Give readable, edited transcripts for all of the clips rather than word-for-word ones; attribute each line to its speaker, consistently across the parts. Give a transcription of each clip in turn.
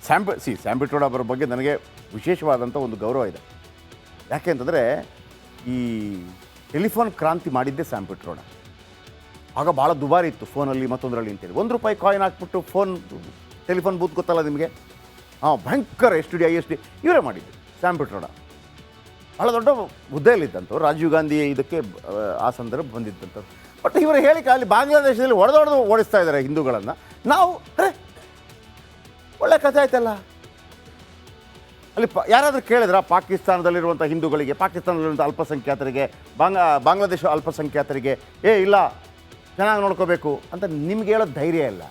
Speaker 1: Sam ಪಿಟ್ರೋಡ ಅವರ ಬಗ್ಗೆ ನನಗೆ ವಿಶೇಷವಾದಂಥ ಒಂದು ಗೌರವ ಇದೆ. ಯಾಕೆ ಅಂತಂದರೆ ಈ ಟೆಲಿಫೋನ್ ಕ್ರಾಂತಿ ಮಾಡಿದ್ದೇ ಸ್ಯಾಮ್ ಪಿಟ್ರೋಡ. ಆಗ ಭಾಳ ದುಬಾರಿ ಇತ್ತು ಫೋನಲ್ಲಿ ಮತ್ತೊಂದರಲ್ಲಿ ಅಂತೇಳಿ. ₹1 ಕಾಯಿನ್ ಹಾಕ್ಬಿಟ್ಟು ಟೆಲಿಫೋನ್ ಬೂತ್ ಗೊತ್ತಲ್ಲ ನಿಮಗೆ, ಭಯಂಕರ STD ISD ಇವರೇ ಮಾಡಿದ್ದು ಸ್ಯಾಮ್ ಪಿಟ್ರೋಡ. ಭಾಳ ದೊಡ್ಡ ಹುದ್ದೆಯಲ್ಲಿದ್ದಂಥವ್ರು, ರಾಜೀವ್ ಗಾಂಧಿ ಇದಕ್ಕೆ ಆ ಸಂದರ್ಭ ಬಂದಿದ್ದಂಥವ್ರು. ಬಟ್ ಇವರು ಹೇಳಿಕೆ ಅಲ್ಲಿ ಬಾಂಗ್ಲಾದೇಶದಲ್ಲಿ ಹೊಡೆದೊಡೆದು ಓಡಿಸ್ತಾ ಇದ್ದಾರೆ ಹಿಂದೂಗಳನ್ನು. ನಾವು ಒಳ್ಳೆ ಕಥೆ ಆಯ್ತಲ್ಲ. ಅಲ್ಲಿ ಯಾರಾದರೂ ಕೇಳಿದ್ರ ಪಾಕಿಸ್ತಾನದಲ್ಲಿರುವಂಥ ಹಿಂದೂಗಳಿಗೆ, ಪಾಕಿಸ್ತಾನದಲ್ಲಿರುವಂಥ ಅಲ್ಪಸಂಖ್ಯಾತರಿಗೆ, ಬಾಂಗ್ಲಾದೇಶ ಅಲ್ಪಸಂಖ್ಯಾತರಿಗೆ ಇಲ್ಲ ಚೆನ್ನಾಗಿ ನೋಡ್ಕೋಬೇಕು ಅಂತ ನಿಮ್ಗೆ ಹೇಳೋ ಧೈರ್ಯ ಇಲ್ಲ.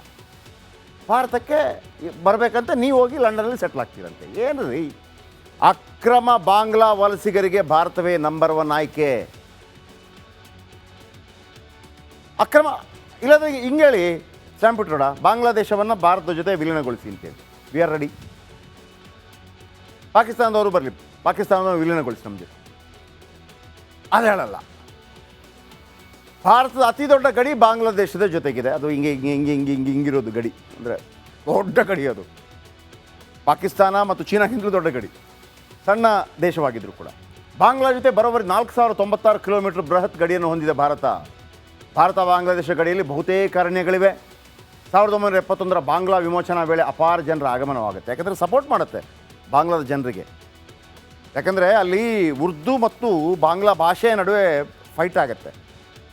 Speaker 1: ಭಾರತಕ್ಕೆ ಬರಬೇಕಂತ ನೀವು ಹೋಗಿ ಲಂಡನ್ನಲ್ಲಿ ಸೆಟ್ಲ್ ಆಗ್ತೀರಂತೆ. ಏನು ರೀ ಅಕ್ರಮ ಬಾಂಗ್ಲಾ ವಲಸಿಗರಿಗೆ ಭಾರತವೇ ನಂಬರ್ 1 ಆಯ್ಕೆ. ಅಕ್ರಮ ಇಲ್ಲದ್ರೆ ಹಿಂಗೇಳಿ ಸ್ಯಾಮ್ ಪಿಟ್ರೋಡ, ಬಾಂಗ್ಲಾದೇಶವನ್ನು ಭಾರತದ ಜೊತೆ ವಿಲೀನಗೊಳಿಸಿ ಅಂತೇಳಿ ವಿ ಆರ್ ರೆಡಿ. ಪಾಕಿಸ್ತಾನದವರು ಬರಲಿ, ಪಾಕಿಸ್ತಾನದವರು ವಿಲೀನಗೊಳಿಸಿ ನಮ್ಮ ಜೊತೆ, ಅದು ಹೇಳಲ್ಲ. ಭಾರತದ ಅತಿ ದೊಡ್ಡ ಗಡಿ ಬಾಂಗ್ಲಾದೇಶದ ಜೊತೆಗಿದೆ. ಅದು ಹಿಂಗಿರೋದು ಗಡಿ, ಅಂದರೆ ದೊಡ್ಡ ಗಡಿ ಅದು. ಪಾಕಿಸ್ತಾನ ಮತ್ತು ಚೀನಾಗಿಂತಲೂ ದೊಡ್ಡ ಗಡಿ, ಸಣ್ಣ ದೇಶವಾಗಿದ್ದರೂ ಕೂಡ. ಬಾಂಗ್ಲಾ ಜೊತೆ ಬರೋಬ್ಬರಿ 4096 ಕಿಲೋಮೀಟರ್ ಬೃಹತ್ ಗಡಿಯನ್ನು ಹೊಂದಿದೆ ಭಾರತ. ಬಾಂಗ್ಲಾದೇಶ ಗಡಿಯಲ್ಲಿ ಬಹುತೇಕ ಅರಣ್ಯಗಳಿವೆ. 1971 ಬಾಂಗ್ಲಾ ವಿಮೋಚನಾ ವೇಳೆ ಅಪಾರ ಜನರ ಆಗಮನವಾಗುತ್ತೆ. ಯಾಕಂದರೆ ಸಪೋರ್ಟ್ ಮಾಡುತ್ತೆ ಬಾಂಗ್ಲಾದ ಜನರಿಗೆ. ಯಾಕಂದರೆ ಅಲ್ಲಿ ಉರ್ದು ಮತ್ತು ಬಾಂಗ್ಲಾ ಭಾಷೆಯ ನಡುವೆ ಫೈಟ್ ಆಗುತ್ತೆ.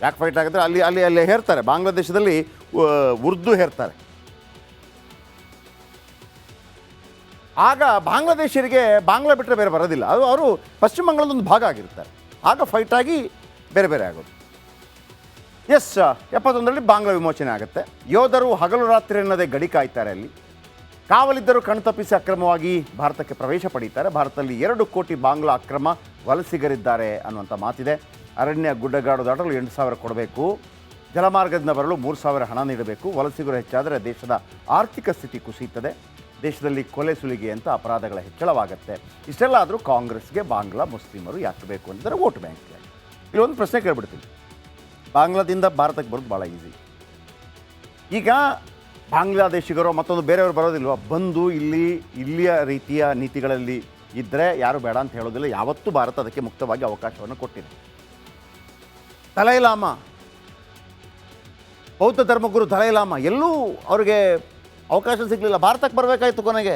Speaker 1: ಯಾಕೆ ಫೈಟ್ ಆಗುತ್ತೆ, ಅಲ್ಲಿ ಹೇರ್ತಾರೆ ಬಾಂಗ್ಲಾದೇಶದಲ್ಲಿ ಉರ್ದು ಹೇರ್ತಾರೆ. ಆಗ ಬಾಂಗ್ಲಾದೇಶರಿಗೆ ಬಾಂಗ್ಲಾ ಬಿಟ್ಟರೆ ಬೇರೆ ಬರೋದಿಲ್ಲ. ಅವರು ಪಶ್ಚಿಮ ಬಂಗಾಳದೊಂದು ಭಾಗ ಆಗಿರ್ತಾರೆ. ಆಗ ಫೈಟ್ ಆಗಿ ಬೇರೆ ಬೇರೆ ಆಗೋದು. 71ರಲ್ಲಿ ಬಾಂಗ್ಲಾ ವಿಮೋಚನೆ ಆಗುತ್ತೆ. ಯೋಧರು ಹಗಲು ರಾತ್ರಿ ಅನ್ನೋದೇ ಗಡಿ ಕಾಯ್ತಾರೆ. ಅಲ್ಲಿ ಕಾವಲಿದ್ದರೂ ಕಣ್ತಪ್ಪಿಸಿ ಅಕ್ರಮವಾಗಿ ಭಾರತಕ್ಕೆ ಪ್ರವೇಶ ಪಡೀತಾರೆ. ಭಾರತದಲ್ಲಿ 2 ಕೋಟಿ ಬಾಂಗ್ಲಾ ಅಕ್ರಮ ವಲಸಿಗರಿದ್ದಾರೆ ಅನ್ನುವಂಥ ಮಾತಿದೆ. ಅರಣ್ಯ ಗುಡ್ಡಗಾಡು ದಾಟಲು 8,000 ಕೊಡಬೇಕು, ಜಲಮಾರ್ಗದಿಂದ ಬರಲು 3,000 ಹಣ ನೀಡಬೇಕು. ವಲಸಿಗರು ಹೆಚ್ಚಾದರೆ ದೇಶದ ಆರ್ಥಿಕ ಸ್ಥಿತಿ ಕುಸಿಯುತ್ತದೆ, ದೇಶದಲ್ಲಿ ಕೊಲೆ ಸುಲಿಗೆ ಅಂತ ಅಪರಾಧಗಳ ಹೆಚ್ಚಳವಾಗುತ್ತೆ. ಇಷ್ಟೆಲ್ಲ ಆದರೂ ಕಾಂಗ್ರೆಸ್ಗೆ ಬಾಂಗ್ಲಾ ಮುಸ್ಲಿಮರು ಯಾಕೆ ಬೇಕು ಅಂದರೆ ವೋಟ್ ಬ್ಯಾಂಕ್. ಇಲ್ಲಿ ಒಂದು ಪ್ರಶ್ನೆ ಕೇಳ್ಬಿಡ್ತೀನಿ, ಬಾಂಗ್ಲಾದಿಂದ ಭಾರತಕ್ಕೆ ಬರೋದು ಭಾಳ ಈಸಿ. ಈಗ ಬಾಂಗ್ಲಾದೇಶಿಗರು ಮತ್ತೊಂದು ಬೇರೆಯವರು ಬರೋದಿಲ್ವ, ಬಂದು ಇಲ್ಲಿಯ ರೀತಿಯ ನೀತಿಗಳಲ್ಲಿ ಇದ್ದರೆ ಯಾರು ಬೇಡ ಅಂತ ಹೇಳೋದಿಲ್ಲ. ಯಾವತ್ತೂ ಭಾರತ ಅದಕ್ಕೆ ಮುಕ್ತವಾಗಿ ಅವಕಾಶವನ್ನು ಕೊಟ್ಟಿದೆ. ದಲೈ ಲಾಮಾ, ಬೌದ್ಧ ಧರ್ಮಗುರು ದಲೈ ಲಾಮಾ ಎಲ್ಲೂ ಅವ್ರಿಗೆ ಅವಕಾಶ ಸಿಗಲಿಲ್ಲ. ಭಾರತಕ್ಕೆ ಬರಬೇಕಾಯ್ತು. ಕೊನೆಗೆ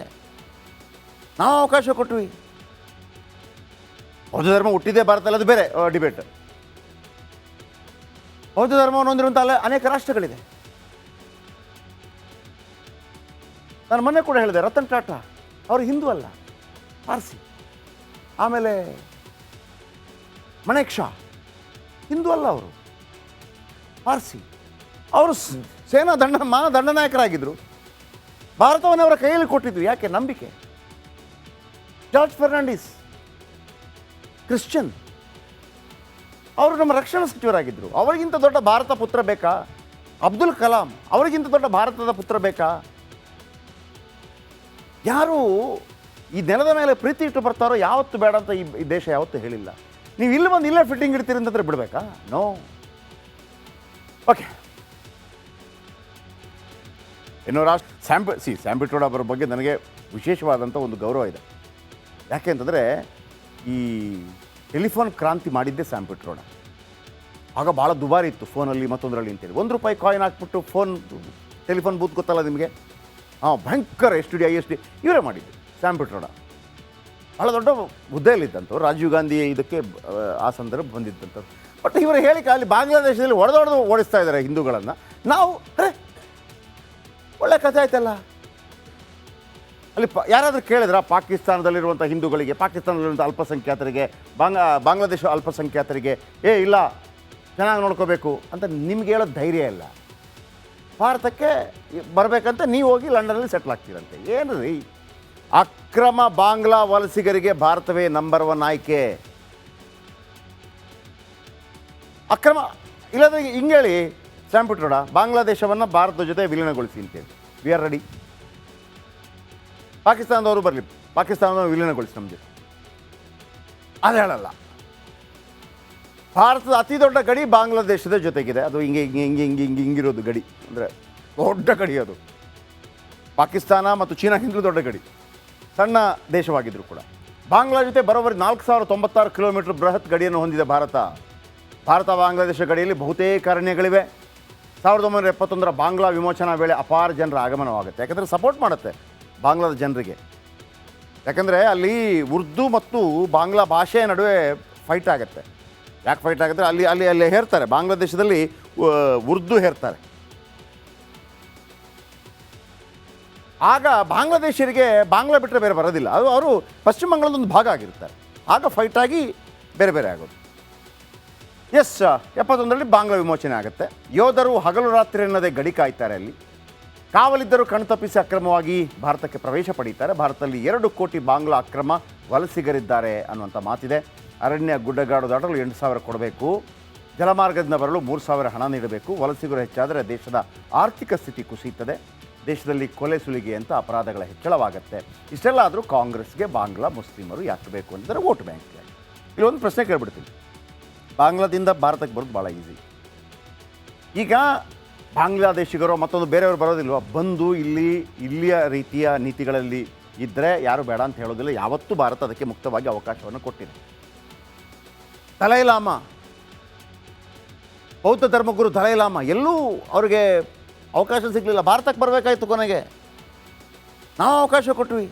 Speaker 1: ನಾವು ಅವಕಾಶ ಕೊಟ್ವಿ. ಬೌದ್ಧ ಧರ್ಮ ಹುಟ್ಟಿದೆ ಭಾರತದಲ್ಲಿ, ಅದು ಬೇರೆ ಡಿಬೇಟ್. ಬೌದ್ಧ ಧರ್ಮವನ್ನು ಹೊಂದಿರುವಂಥ ಅನೇಕ ರಾಷ್ಟ್ರಗಳಿದೆ. ನಾನು ಮೊನ್ನೆ ಕೂಡ ಹೇಳಿದೆ, ರತನ್ ಟಾಟಾ ಅವರು ಹಿಂದೂ ಅಲ್ಲ, ಪಾರ್ಸಿ. ಆಮೇಲೆ ಮಣೇಕ್ ಶಾ ಹಿಂದೂ ಅಲ್ಲ, ಅವರು ಪಾರ್ಸಿ. ಅವರು ಸೇನಾ ದಂಡನಾಯಕರಾಗಿದ್ದರು. ಭಾರತವನ್ನು ಅವರ ಕೈಯಲ್ಲಿ ಕೊಟ್ಟಿದ್ರು. ಯಾಕೆ? ನಂಬಿಕೆ. ಜಾರ್ಜ್ ಫರ್ನಾಂಡಿಸ್ ಕ್ರಿಶ್ಚಿಯನ್, ಅವರು ನಮ್ಮ ರಕ್ಷಣಾ ಸಚಿವರಾಗಿದ್ದರು. ಅವರಿಗಿಂತ ದೊಡ್ಡ ಭಾರತ ಪುತ್ರ ಬೇಕಾ? ಅಬ್ದುಲ್ ಕಲಾಂ ಅವರಿಗಿಂತ ದೊಡ್ಡ ಭಾರತದ ಪುತ್ರ ಬೇಕಾ? ಯಾರು ಈ ನೆಲದ ಮೇಲೆ ಪ್ರೀತಿ ಇಟ್ಟು ಬರ್ತಾರೋ ಯಾವತ್ತು ಬೇಡ ಅಂತ ಈ ದೇಶ ಯಾವತ್ತೂ ಹೇಳಿಲ್ಲ. ನೀವು ಇಲ್ಲಿ ಬಂದು ಇಲ್ಲೇ ಫಿಟ್ಟಿಂಗ್ ಇಡ್ತೀರಿ ಅಂತಂದ್ರೆ ಬಿಡಬೇಕಾ? ನೋ. ಓಕೆ, ಇನ್ನೂ ಸ್ಯಾಮ್ ಪಿಟ್ರೋಡ ಅವರ ಬಗ್ಗೆ ನನಗೆ ವಿಶೇಷವಾದಂಥ ಒಂದು ಗೌರವ ಇದೆ. ಯಾಕೆ ಅಂತಂದರೆ ಈ ಟೆಲಿಫೋನ್ ಕ್ರಾಂತಿ ಮಾಡಿದ್ದೇ ಸ್ಯಾಮ್ ಪಿಟ್ರೋಡ. ಆಗ ಭಾಳ ದುಬಾರಿ ಇತ್ತು ಫೋನಲ್ಲಿ ಮತ್ತೊಂದರಲ್ಲಿ ಅಂತೇಳಿ. ₹1 ಕಾಯಿನ್ ಹಾಕ್ಬಿಟ್ಟು ಟೆಲಿಫೋನ್ ಬೂತ್ ಗೊತ್ತಲ್ಲ ನಿಮಗೆ, ಭಯಂಕರ STD ISD ಇವರೇ ಮಾಡಿದ್ದು ಸ್ಯಾಮ್ ಪಿಟ್ರೋಡ. ಭಾಳ ದೊಡ್ಡ ಹುದ್ದೆಯಲ್ಲಿದ್ದಂಥವ್ರು, ರಾಜೀವ್ ಗಾಂಧಿ ಇದಕ್ಕೆ ಆ ಸಂದರ್ಭ ಬಂದಿದ್ದಂಥವ್ರು. ಬಟ್ ಇವರು ಹೇಳಿಕೆ ಅಲ್ಲಿ ಬಾಂಗ್ಲಾದೇಶದಲ್ಲಿ ಹೊಡೆದೊಡೆದು ಓಡಿಸ್ತಾ ಇದ್ದಾರೆ ಹಿಂದೂಗಳನ್ನು. ನಾವು ಒಳ್ಳೆ ಕಥೆ ಆಯ್ತಲ್ಲ. ಅಲ್ಲಿ ಯಾರಾದರೂ ಕೇಳಿದ್ರ ಪಾಕಿಸ್ತಾನದಲ್ಲಿರುವಂಥ ಹಿಂದೂಗಳಿಗೆ, ಪಾಕಿಸ್ತಾನದಲ್ಲಿರುವಂಥ ಅಲ್ಪಸಂಖ್ಯಾತರಿಗೆ, ಬಾಂಗ್ಲಾದೇಶ ಅಲ್ಪಸಂಖ್ಯಾತರಿಗೆ ಇಲ್ಲ ಚೆನ್ನಾಗಿ ನೋಡ್ಕೋಬೇಕು ಅಂತ ನಿಮ್ಗೆ ಹೇಳೋ ಧೈರ್ಯ ಇಲ್ಲ. ಭಾರತಕ್ಕೆ ಬರಬೇಕಂತ ನೀವು ಹೋಗಿ ಲಂಡನ್ನಲ್ಲಿ ಸೆಟ್ಲ್ ಆಗ್ತೀರಂತೆ. ಏನು ರೀ ಅಕ್ರಮ ಬಾಂಗ್ಲಾ ವಲಸಿಗರಿಗೆ ಭಾರತವೇ ನಂಬರ್ 1 ಆಯ್ಕೆ. ಅಕ್ರಮ ಇಲ್ಲದ್ರೆ ಹಿಂಗೇಳಿ ಸ್ಯಾಮ್ ಪಿಟ್ರೋಡ, ಬಾಂಗ್ಲಾದೇಶವನ್ನು ಭಾರತದ ಜೊತೆ ವಿಲೀನಗೊಳಿಸಿ ಅಂತೇಳಿ ವಿ ಆರ್ ರೆಡಿ. ಪಾಕಿಸ್ತಾನದವರು ಬರಲಿ, ಪಾಕಿಸ್ತಾನದವರು ವಿಲೀನಗೊಳಿಸಿ ನಮ್ಮ ಜೊತೆ, ಅದು ಹೇಳಲ್ಲ. ಭಾರತದ ಅತಿ ದೊಡ್ಡ ಗಡಿ ಬಾಂಗ್ಲಾದೇಶದ ಜೊತೆಗಿದೆ. ಅದು ಹಿಂಗಿರೋದು ಗಡಿ, ಅಂದರೆ ದೊಡ್ಡ ಗಡಿ ಅದು. ಪಾಕಿಸ್ತಾನ ಮತ್ತು ಚೀನಾಗಿಂತಲೂ ದೊಡ್ಡ ಗಡಿ, ಸಣ್ಣ ದೇಶವಾಗಿದ್ದರೂ ಕೂಡ ಬಾಂಗ್ಲಾ ಜೊತೆ ಬರೋಬ್ಬರಿ 4096 ಕಿಲೋಮೀಟರ್ ಬೃಹತ್ ಗಡಿಯನ್ನು ಹೊಂದಿದೆ ಭಾರತ ಬಾಂಗ್ಲಾದೇಶ ಗಡಿಯಲ್ಲಿ ಬಹುತೇಕ ಅರಣ್ಯಗಳಿವೆ. 1971 ಬಾಂಗ್ಲಾ ವಿಮೋಚನಾ ವೇಳೆ ಅಪಾರ ಜನರ ಆಗಮನವಾಗುತ್ತೆ. ಯಾಕಂದರೆ ಸಪೋರ್ಟ್ ಮಾಡುತ್ತೆ ಬಾಂಗ್ಲಾದ ಜನರಿಗೆ. ಯಾಕಂದರೆ ಅಲ್ಲಿ ಉರ್ದು ಮತ್ತು ಬಾಂಗ್ಲಾ ಭಾಷೆಯ ನಡುವೆ ಫೈಟ್ ಆಗುತ್ತೆ. ಯಾಕೆ ಫೈಟ್ ಆಗುತ್ತೆ? ಅಲ್ಲಿ ಹೇರ್ತಾರೆ, ಬಾಂಗ್ಲಾದೇಶದಲ್ಲಿ ಉರ್ದು ಹೇರ್ತಾರೆ. ಆಗ ಬಾಂಗ್ಲಾದೇಶರಿಗೆ ಬಾಂಗ್ಲಾ ಬಿಟ್ಟರೆ ಬೇರೆ ಬರೋದಿಲ್ಲ. ಅವರು ಪಶ್ಚಿಮ ಬಂಗಾಳದೊಂದು ಭಾಗ ಆಗಿರ್ತಾರೆ. ಆಗ ಫೈಟ್ ಆಗಿ ಬೇರೆ ಬೇರೆ ಆಗೋದು. 71ರಲ್ಲಿ ಬಾಂಗ್ಲಾ ವಿಮೋಚನೆ ಆಗುತ್ತೆ. ಯೋಧರು ಹಗಲು ರಾತ್ರಿ ಎನ್ನದೇ ಗಡಿ ಕಾಯ್ತಾರೆ. ಅಲ್ಲಿ ಕಾವಲಿದ್ದರೂ ಕಣ್ತಪ್ಪಿಸಿ ಅಕ್ರಮವಾಗಿ ಭಾರತಕ್ಕೆ ಪ್ರವೇಶ ಪಡೀತಾರೆ. ಭಾರತದಲ್ಲಿ 2 ಕೋಟಿ ಬಾಂಗ್ಲಾ ಅಕ್ರಮ ವಲಸಿಗರಿದ್ದಾರೆ ಅನ್ನುವಂಥ ಮಾತಿದೆ. ಅರಣ್ಯ ಗುಡ್ಡಗಾಡು ದಾಟಲು 8,000 ಕೊಡಬೇಕು, ಜಲಮಾರ್ಗದಿಂದ ಬರಲು 3,000 ಹಣ ನೀಡಬೇಕು. ವಲಸಿಗರು ಹೆಚ್ಚಾದರೆ ದೇಶದ ಆರ್ಥಿಕ ಸ್ಥಿತಿ ಕುಸಿಯುತ್ತದೆ, ದೇಶದಲ್ಲಿ ಕೊಲೆ ಸುಲಿಗೆ ಅಂತ ಅಪರಾಧಗಳ ಹೆಚ್ಚಳವಾಗುತ್ತೆ. ಇಷ್ಟೆಲ್ಲ ಆದರೂ ಕಾಂಗ್ರೆಸ್ಗೆ ಬಾಂಗ್ಲಾ ಮುಸ್ಲಿಮರು ಯಾಕೆ ಬೇಕು ಅಂದರೆ ವೋಟ್ ಬ್ಯಾಂಕ್. ಇಲ್ಲಿ ಒಂದು ಪ್ರಶ್ನೆ ಕೇಳ್ಬಿಡ್ತೀನಿ. ಬಾಂಗ್ಲಾದಿಂದ ಭಾರತಕ್ಕೆ ಬರೋದು ಭಾಳ ಈಸಿ. ಈಗ ಬಾಂಗ್ಲಾದೇಶಿಗರು ಮತ್ತೊಂದು ಬೇರೆಯವರು ಬರೋದಿಲ್ವ? ಬಂದು ಇಲ್ಲಿಯ ರೀತಿಯ ನೀತಿಗಳಲ್ಲಿ ಇದ್ದರೆ ಯಾರು ಬೇಡ ಅಂತ ಹೇಳೋದಿಲ್ಲ. ಯಾವತ್ತೂ ಭಾರತ ಅದಕ್ಕೆ ಮುಕ್ತವಾಗಿ ಅವಕಾಶವನ್ನು ಕೊಟ್ಟಿದೆ. ದಲೈ ಲಾಮಾ, ಬೌದ್ಧ ಧರ್ಮಗುರು ದಲೈ ಲಾಮಾ ಎಲ್ಲೂ ಅವ್ರಿಗೆ ಅವಕಾಶ ಸಿಗಲಿಲ್ಲ. ಭಾರತಕ್ಕೆ ಬರಬೇಕಾಯ್ತು. ಕೊನೆಗೆ ನಾವು ಅವಕಾಶ ಕೊಟ್ವಿ.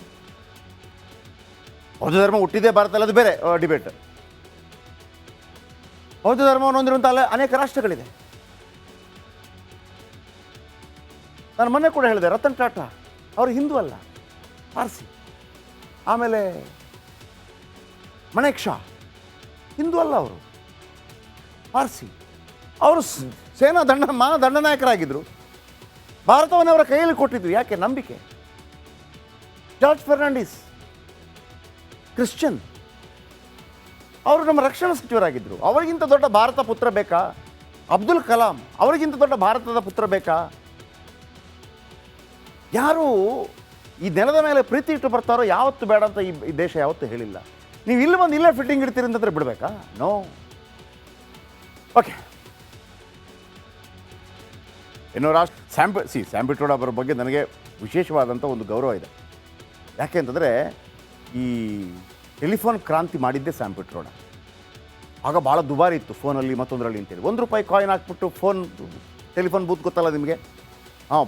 Speaker 1: ಬೌದ್ಧ ಧರ್ಮ ಹುಟ್ಟಿದೆ ಭಾರತದಲ್ಲಿ, ಅದು ಬೇರೆ ಡಿಬೇಟ್. ಬೌದ್ಧ ಧರ್ಮವನ್ನು ಹೊಂದಿರುವಂಥ ಅನೇಕ ರಾಷ್ಟ್ರಗಳಿದೆ. ನಾನು ಮೊನ್ನೆ ಕೂಡ ಹೇಳಿದೆ, ರತನ್ ಟಾಟಾ ಅವರು ಹಿಂದೂ ಅಲ್ಲ, ಪಾರ್ಸಿ. ಆಮೇಲೆ ಮಣೇಕ್ ಶಾ ಹಿಂದೂ ಅಲ್ಲ, ಅವರು ಪಾರ್ಸಿ. ಅವರು ಸೇನಾ ದಂಡನಾಯಕರಾಗಿದ್ದರು. ಭಾರತವನ್ನು ಅವರ ಕೈಯಲ್ಲಿ ಕೊಟ್ಟಿದ್ರು. ಯಾಕೆ? ನಂಬಿಕೆ. ಜಾರ್ಜ್ ಫರ್ನಾಂಡಿಸ್ ಕ್ರಿಶ್ಚಿಯನ್, ಅವರು ನಮ್ಮ ರಕ್ಷಣಾ ಸಚಿವರಾಗಿದ್ದರು. ಅವರಿಗಿಂತ ದೊಡ್ಡ ಭಾರತ ಪುತ್ರ ಬೇಕಾ? ಅಬ್ದುಲ್ ಕಲಾಂ ಅವರಿಗಿಂತ ದೊಡ್ಡ ಭಾರತದ ಪುತ್ರ ಬೇಕಾ? ಯಾರು ಈ ನೆಲದ ಮೇಲೆ ಪ್ರೀತಿ ಇಟ್ಟು ಬರ್ತಾರೋ ಯಾವತ್ತು ಬೇಡ ಅಂತ ಈ ದೇಶ ಯಾವತ್ತೂ ಹೇಳಿಲ್ಲ. ನೀವು ಇಲ್ಲಿ ಬಂದು ಇಲ್ಲೇ ಫಿಟ್ಟಿಂಗ್ ಇಡ್ತೀರಿ ಅಂತಂದ್ರೆ ಬಿಡಬೇಕಾ? ನೋ. ಓಕೆ, ಇನ್ನೂ ಸ್ಯಾಮ್ ಪಿಟ್ರೋಡಾ ಅವರ ಬಗ್ಗೆ ನನಗೆ ವಿಶೇಷವಾದಂಥ ಒಂದು ಗೌರವ ಇದೆ. ಯಾಕೆ ಅಂತಂದರೆ ಈ ಟೆಲಿಫೋನ್ ಕ್ರಾಂತಿ ಮಾಡಿದ್ದೇ ಸ್ಯಾಮ್ ಪಿಟ್ರೋಡಾ. ಆಗ ಭಾಳ ದುಬಾರಿ ಇತ್ತು ಫೋನಲ್ಲಿ ಮತ್ತೊಂದರಲ್ಲಿ ಅಂತೇಳಿ. ₹1 ಕಾಯಿನ್ ಹಾಕ್ಬಿಟ್ಟು ಟೆಲಿಫೋನ್ ಬೂತ್ ಗೊತ್ತಲ್ಲ ನಿಮಗೆ?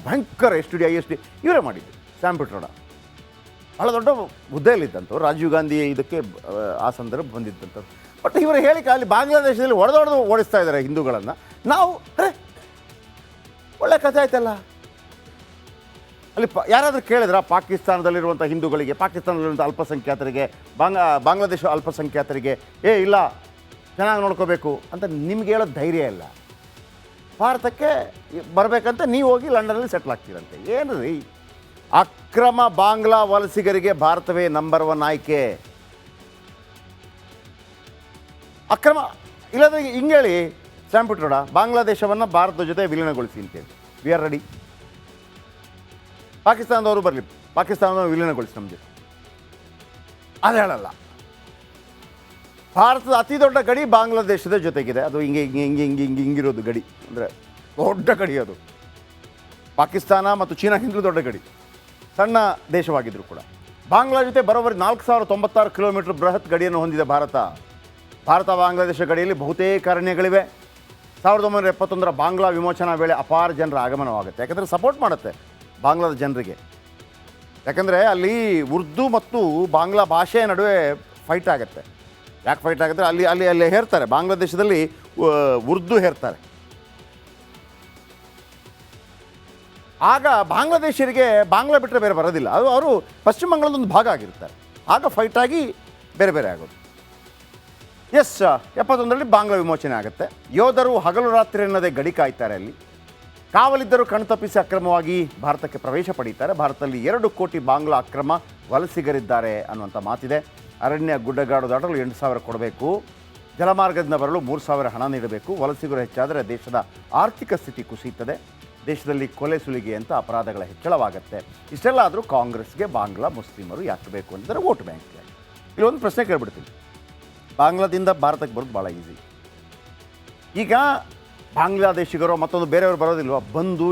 Speaker 1: ಭಯಂಕರ STD ISD ಇವರೇ ಮಾಡಿದ್ದು ಸ್ಯಾಮ್ ಪಿಟ್ರೋಡಾ. ಭಾಳ ದೊಡ್ಡ ಹುದ್ದೆಯಲ್ಲಿದ್ದಂಥವ್ರು. ರಾಜೀವ್ ಗಾಂಧಿ ಇದಕ್ಕೆ ಆ ಸಂದರ್ಭ ಬಂದಿದ್ದಂಥವ್ರು. ಬಟ್ ಇವರು ಹೇಳಿಕೆ ಅಲ್ಲಿ ಬಾಂಗ್ಲಾದೇಶದಲ್ಲಿ ಹೊಡೆದೊಡೆದು ಓಡಿಸ್ತಾ ಇದ್ದಾರೆ ಹಿಂದೂಗಳನ್ನು. ನಾವು ಒಳ್ಳೆ ಕಥೆ ಆಯ್ತಲ್ಲ. ಅಲ್ಲಿ ಯಾರಾದರೂ ಕೇಳಿದ್ರ ಪಾಕಿಸ್ತಾನದಲ್ಲಿರುವಂಥ ಹಿಂದೂಗಳಿಗೆ, ಪಾಕಿಸ್ತಾನದಲ್ಲಿರುವಂಥ ಅಲ್ಪಸಂಖ್ಯಾತರಿಗೆ, ಬಾಂಗ್ಲಾದೇಶ ಅಲ್ಪಸಂಖ್ಯಾತರಿಗೆ ಇಲ್ಲ ಚೆನ್ನಾಗಿ ನೋಡ್ಕೋಬೇಕು ಅಂತ ನಿಮ್ಗೆ ಹೇಳೋ ಧೈರ್ಯ ಇಲ್ಲ. ಭಾರತಕ್ಕೆ ಬರಬೇಕಂತ ನೀವು ಹೋಗಿ ಲಂಡನ್ನಲ್ಲಿ ಸೆಟ್ಲ್ ಆಗ್ತೀರಂತೆ. ಏನು ರೀ? ಅಕ್ರಮ ಬಾಂಗ್ಲಾ ವಲಸಿಗರಿಗೆ ಭಾರತವೇ ನಂಬರ್ 1 ಆಯ್ಕೆ. ಅಕ್ರಮ ಇಲ್ಲದ್ರೆ ಹಿಂಗೇಳಿ ಸ್ಯಾಮ್ ಪಿಟ್ರೋಡಾ, ಬಾಂಗ್ಲಾದೇಶವನ್ನು ಭಾರತದ ಜೊತೆ ವಿಲೀನಗೊಳಿಸಿ ಅಂತೇಳಿ. We are ready. ಪಾಕಿಸ್ತಾನದವರು ಬರಲಿ, ಪಾಕಿಸ್ತಾನದವರು ವಿಲೀನಗೊಳಿಸಿ ನಮ್ಮ ಜೊತೆ. ಅದು ಹೇಳಲ್ಲ. ಭಾರತದ ಅತಿ ದೊಡ್ಡ ಗಡಿ ಬಾಂಗ್ಲಾದೇಶದ ಜೊತೆಗಿದೆ. ಅದು ಹಿಂಗಿರೋದು ಗಡಿ, ಅಂದರೆ ದೊಡ್ಡ ಗಡಿ ಅದು. ಪಾಕಿಸ್ತಾನ ಮತ್ತು ಚೀನಾಗಿಂತಲೂ ದೊಡ್ಡ ಗಡಿ, ಸಣ್ಣ ದೇಶವಾಗಿದ್ದರೂ ಕೂಡ ಬಾಂಗ್ಲಾ ಜೊತೆ ಬರೋಬ್ಬರಿ 4096 ಕಿಲೋಮೀಟರ್ ಬೃಹತ್ ಗಡಿಯನ್ನು ಹೊಂದಿದೆ ಭಾರತ ಬಾಂಗ್ಲಾದೇಶ ಗಡಿಯಲ್ಲಿ ಬಹುತೇಕ ಅರಣ್ಯಗಳಿವೆ. 1971 ಬಾಂಗ್ಲಾ ವಿಮೋಚನಾ ವೇಳೆ ಅಪಾರ ಜನರ ಆಗಮನವಾಗುತ್ತೆ. ಯಾಕಂದರೆ ಸಪೋರ್ಟ್ ಮಾಡುತ್ತೆ ಬಾಂಗ್ಲಾದ ಜನರಿಗೆ. ಯಾಕಂದರೆ ಅಲ್ಲಿ ಉರ್ದು ಮತ್ತು ಬಾಂಗ್ಲಾ ಭಾಷೆಯ ನಡುವೆ ಫೈಟ್ ಆಗುತ್ತೆ. ಯಾಕೆ ಫೈಟ್ ಆಗುತ್ತೆ? ಅಲ್ಲಿ ಹೇರ್ತಾರೆ, ಬಾಂಗ್ಲಾದೇಶದಲ್ಲಿ ಉರ್ದು ಹೇರ್ತಾರೆ. ಆಗ ಬಾಂಗ್ಲಾದೇಶರಿಗೆ ಬಾಂಗ್ಲಾ ಬಿಟ್ಟರೆ ಬೇರೆ ಬರೋದಿಲ್ಲ. ಅವರು ಪಶ್ಚಿಮ ಬಂಗಾಳದೊಂದು ಭಾಗ ಆಗಿರ್ತಾರೆ. ಆಗ ಫೈಟ್ ಆಗಿ ಬೇರೆ ಬೇರೆ ಆಗೋದು. 71ರಲ್ಲಿ ಬಾಂಗ್ಲಾ ವಿಮೋಚನೆ ಆಗುತ್ತೆ. ಯೋಧರು ಹಗಲು ರಾತ್ರಿ ಎನ್ನದೇ ಗಡಿ ಕಾಯ್ತಾರೆ. ಅಲ್ಲಿ ಕಾವಲಿದ್ದರೂ ಕಣ್ತಪ್ಪಿಸಿ ಅಕ್ರಮವಾಗಿ ಭಾರತಕ್ಕೆ ಪ್ರವೇಶ ಪಡೀತಾರೆ. ಭಾರತದಲ್ಲಿ 2 ಕೋಟಿ ಬಾಂಗ್ಲಾ ಅಕ್ರಮ ವಲಸಿಗರಿದ್ದಾರೆ ಅನ್ನುವಂಥ ಮಾತಿದೆ. ಅರಣ್ಯ ಗುಡ್ಡಗಾಡು ದಾಟಲು 8,000 ಕೊಡಬೇಕು, ಜಲಮಾರ್ಗದಿಂದ ಬರಲು 3,000 ಹಣ ನೀಡಬೇಕು. ವಲಸಿಗರು ಹೆಚ್ಚಾದರೆ ದೇಶದ ಆರ್ಥಿಕ ಸ್ಥಿತಿ ಕುಸಿಯುತ್ತದೆ, ದೇಶದಲ್ಲಿ ಕೊಲೆ ಸುಲಿಗೆ ಅಂತ ಅಪರಾಧಗಳ ಹೆಚ್ಚಳವಾಗುತ್ತೆ. ಇಷ್ಟೆಲ್ಲ ಆದರೂ ಕಾಂಗ್ರೆಸ್ಗೆ ಬಾಂಗ್ಲಾ ಮುಸ್ಲಿಮರು ಯಾಕೆ ಬೇಕು ಅಂದರೆ ವೋಟ್ ಬ್ಯಾಂಕ್. ಇಲ್ಲಿ ಒಂದು ಪ್ರಶ್ನೆ ಕೇಳ್ಬಿಡ್ತೀನಿ. ಬಾಂಗ್ಲಾದಿಂದ ಭಾರತಕ್ಕೆ ಬರೋದು ಭಾಳ ಈಸಿ. ಈಗ ಬಾಂಗ್ಲಾದೇಶಿಗರು ಮತ್ತೊಂದು ಬೇರೆಯವರು ಬರೋದಿಲ್ವ? ಬಂದು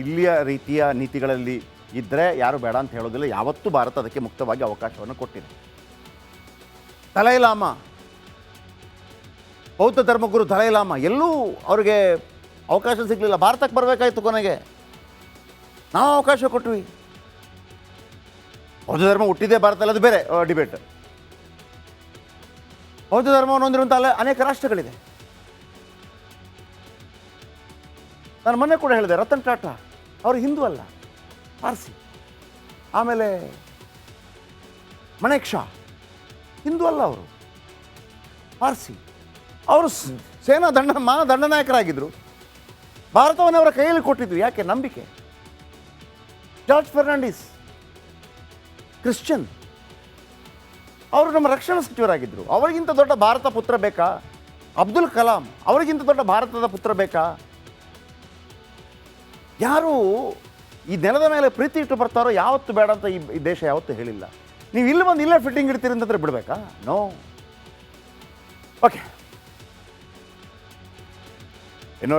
Speaker 1: ಇಲ್ಲಿಯ ರೀತಿಯ ನೀತಿಗಳಲ್ಲಿ ಇದ್ದರೆ ಯಾರು ಬೇಡ ಅಂತ ಹೇಳೋದಿಲ್ಲ. ಯಾವತ್ತೂ ಭಾರತ ಅದಕ್ಕೆ ಮುಕ್ತವಾಗಿ ಅವಕಾಶವನ್ನು ಕೊಟ್ಟಿದೆ. ದಲೈ-ಲಾಮಾ, ಬೌದ್ಧ ಧರ್ಮಗುರು ದಲೈ-ಲಾಮಾ ಎಲ್ಲೂ ಅವ್ರಿಗೆ ಅವಕಾಶ ಸಿಗಲಿಲ್ಲ. ಭಾರತಕ್ಕೆ ಬರಬೇಕಾಯ್ತು. ಕೊನೆಗೆ ನಾವು ಅವಕಾಶ ಕೊಟ್ವಿ. ಬೌದ್ಧ ಧರ್ಮ ಹುಟ್ಟಿದೆ ಭಾರತದಲ್ಲಿ, ಅದು ಬೇರೆ ಡಿಬೇಟ್. ಬೌದ್ಧ ಧರ್ಮವನ್ನು ಹೊಂದಿರುವಂಥ ಅನೇಕ ರಾಷ್ಟ್ರಗಳಿದೆ. ನಾನು ಮೊನ್ನೆ ಕೂಡ ಹೇಳಿದೆ, ರತನ್ ಟಾಟಾ ಅವರು ಹಿಂದೂ ಅಲ್ಲ, ಪಾರ್ಸಿ. ಆಮೇಲೆ ಮಣೇಕ್ ಶಾ ಹಿಂದೂ ಅಲ್ಲ, ಅವರು ಪಾರ್ಸಿ. ಅವರು ಸೇನಾ ದಂಡನಾಯಕರಾಗಿದ್ದರು. ಭಾರತವನ್ನು ಅವರ ಕೈಯಲ್ಲಿ ಕೊಟ್ಟಿದ್ರು. ಯಾಕೆ? ನಂಬಿಕೆ. ಜಾರ್ಜ್ ಫರ್ನಾಂಡಿಸ್ ಕ್ರಿಶ್ಚಿಯನ್, ಅವರು ನಮ್ಮ ರಕ್ಷಣಾ ಸಚಿವರಾಗಿದ್ದರು. ಅವರಿಗಿಂತ ದೊಡ್ಡ ಭಾರತ ಪುತ್ರ ಬೇಕಾ? ಅಬ್ದುಲ್ ಕಲಾಂ ಅವರಿಗಿಂತ ದೊಡ್ಡ ಭಾರತದ ಪುತ್ರ ಬೇಕಾ? ಯಾರು ಈ ನೆಲದ ಮೇಲೆ ಪ್ರೀತಿ ಇಟ್ಟು ಬರ್ತಾರೋ ಯಾವತ್ತು ಬೇಡ ಅಂತ ಈ ದೇಶ ಯಾವತ್ತೂ ಹೇಳಿಲ್ಲ. ನೀವು ಇಲ್ಲಿ ಬಂದು ಇಲ್ಲೇ ಫಿಟ್ಟಿಂಗ್ ಇಡ್ತೀರಿ ಅಂತಂದರೆ ಬಿಡಬೇಕಾ? ನೋ. ಓಕೆ, ಇನ್ನೂ